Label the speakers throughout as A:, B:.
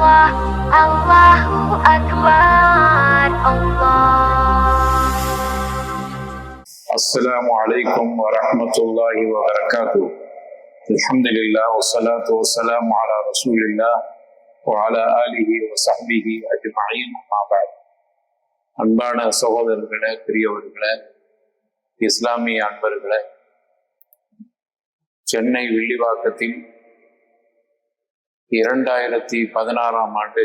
A: الله الله أكبر الله.
B: السلام عليكم ورحمة الله وبركاته. الحمد لله والصلاة والسلام على رسول الله وعلى آله وصحبه أجمعين. أما بعد. அன்பான சகோதரர்களே, பெரியவர்களே, இஸ்லாமிய அன்பர்களே, சென்னை வில்லிவாக்கத்தில் 2016ஆம் ஆண்டு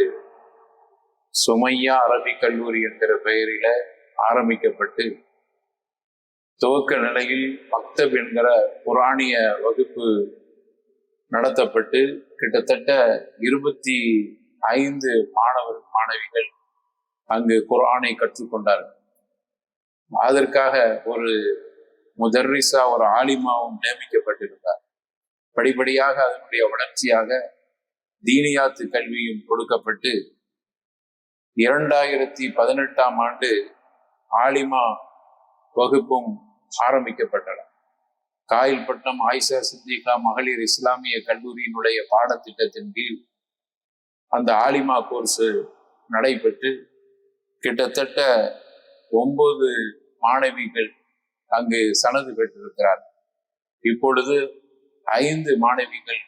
B: சுமையா அரபிக் கல்லூரி என்கிற பெயரில ஆரம்பிக்கப்பட்டு துவக்க நிலையில் மக்தப் என்கிற குரானிய வகுப்பு நடத்தப்பட்டு கிட்டத்தட்ட 25 மாணவிகள் அங்கு குர்ஆனை கற்றுக்கொண்டார்கள். அதற்காக ஒரு முதர்ரிஸா, ஒரு ஆலிமாவும் நியமிக்கப்பட்டிருந்தார். படிப்படியாக அதனுடைய வளர்ச்சியாக தீனியாத்து கல்வியும் கொடுக்கப்பட்டு 2018ஆம் ஆண்டு ஆலிமா வகுப்பும் ஆரம்பிக்கப்பட்டன. காயல்பட்டினம் ஆயிஷா சித்திகா மகளிர் இஸ்லாமிய கல்லூரியினுடைய பாடத்திட்டத்தின் கீழ் அந்த ஆலிமா கோர்ஸ் நடைபெற்று கிட்டத்தட்ட 9 மாணவிகள் அங்கு சனது பெற்றிருக்கிறார். இப்பொழுது 5 மாணவிகள்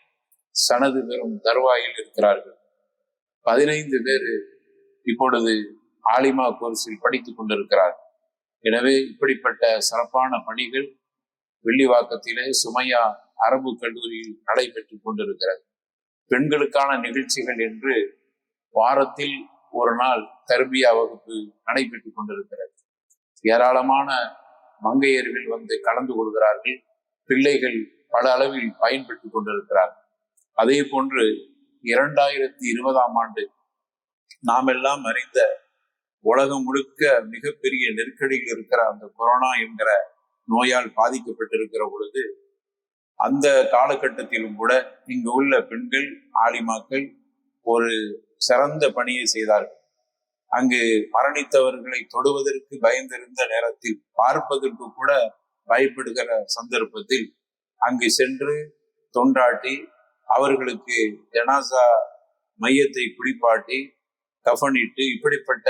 B: சனது பெறும் தருவாயில் இருக்கிறார்கள். 15 பேர் இப்பொழுது ஆலிமா கோர்ஸில் படித்துக் கொண்டிருக்கிறார். எனவே இப்படிப்பட்ட சிறப்பான பணிகள் வில்லிவாக்கத்திலே சுமையா அரபு கல்லூரியில் நடைபெற்றுக் கொண்டிருக்கிறது. பெண்களுக்கான நிகழ்ச்சிகள் என்று வாரத்தில் ஒரு நாள் தர்பியா வகுப்பு நடைபெற்றுக் கொண்டிருக்கிறது. ஏராளமான மங்கையர்கள் வந்து கலந்து கொள்கிறார்கள். பிள்ளைகள் பல அளவில் பயன்பெற்றுக் கொண்டிருக்கிறார்கள். அதே போன்று 2020ஆம் ஆண்டு நாம் எல்லாம் அறிந்த உலகம் முழுக்க மிகப்பெரிய நெருக்கடியில் இருக்கிற அந்த கொரோனா என்கிற நோயால் பாதிக்கப்பட்டிருக்கிற பொழுது அந்த காலகட்டத்திலும் கூட இங்கு உள்ள பெண்கள் ஆலிமாக்கள் ஒரு சிறந்த பணியை செய்தார்கள். அங்கு மரணித்தவர்களை தொடுவதற்கு பயந்திருந்த நேரத்தில், பார்ப்பதற்கு கூட பயப்படுகிற சந்தர்ப்பத்தில் அங்கு சென்று தொண்டாட்டி அவர்களுக்கு ஜனாசா மையத்தை குளிப்பாட்டி கஃனிட்டு இப்படிப்பட்ட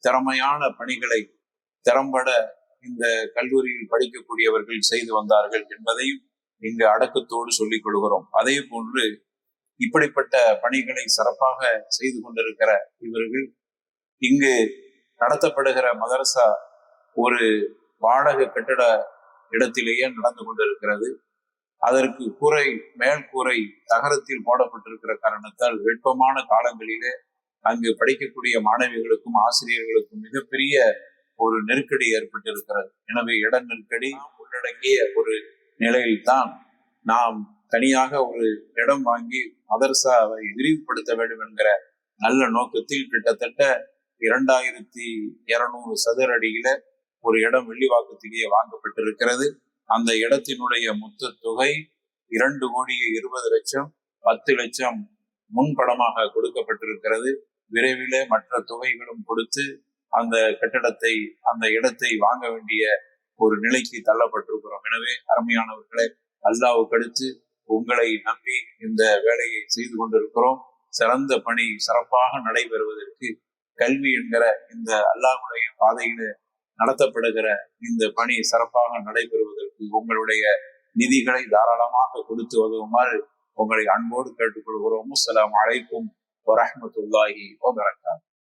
B: திறமையான பணிகளை திறம்பட இந்த கல்லூரியில் படிக்கக்கூடியவர்கள் செய்து வந்தார்கள் என்பதையும் இங்கு அடக்கத்தோடு சொல்லிக் கொள்கிறோம். அதே போன்று இப்படிப்பட்ட பணிகளை சிறப்பாக செய்து கொண்டிருக்கிற இவர்கள் இங்கு நடத்தப்படுகிற மதரசா ஒரு வாடகை கட்டிட இடத்திலேயே நடந்து கொண்டிருக்கிறது. அதற்கு மேல் கூரை தகரத்தில் போடப்பட்டிருக்கிற காரணத்தால் வெப்பமான காலங்களிலே அங்கு படிக்கக்கூடிய மாணவிகளுக்கும் ஆசிரியர்களுக்கும் மிகப்பெரிய ஒரு நெருக்கடி ஏற்பட்டிருக்கிறது. எனவே இட நெருக்கடி உள்ளடங்கிய ஒரு நிலையில்தான் நாம் தனியாக ஒரு இடம் வாங்கி மதரசாவை விரிவுபடுத்த வேண்டும் என்கிற நல்ல நோக்கத்தில் கிட்டத்தட்ட 2200 சதுர அடியில ஒரு இடம் வில்லிவாக்கத்திலேயே வாங்கப்பட்டிருக்கிறது. அந்த இடத்தினுடைய மொத்த தொகை 2,20,00,000, 10 லட்சம் முன்படமாக கொடுக்கப்பட்டிருக்கிறது. விரைவிலே மற்ற தொகைகளும் கொடுத்து அந்த கட்டடத்தை, அந்த இடத்தை வாங்க வேண்டிய ஒரு நிலைக்கு தள்ளப்பட்டிருக்கிறோம். எனவே அருமையானவர்களை, அல்லாஹ்வுக்கு அடுத்து உங்களை நம்பி இந்த வேலையை செய்து கொண்டிருக்கிறோம். சிறந்த பணி சிறப்பாக நடைபெறுவதற்கு கல்வி என்கிற இந்த அல்லாஹ்வுடைய பாதையில நடத்தப்படுகிற இந்த பணி சிறப்பாக நடைபெறுவதற்கு உங்களுடைய நிதிகளை தாராளமாக கொடுத்து உதவுமாறு உங்களை அன்போடு கேட்டுக்கொள்கிறோம். அஸ்ஸலாமு அலைக்கும் வரஹ்மத்துல்லாஹி வபரகாத்துஹு.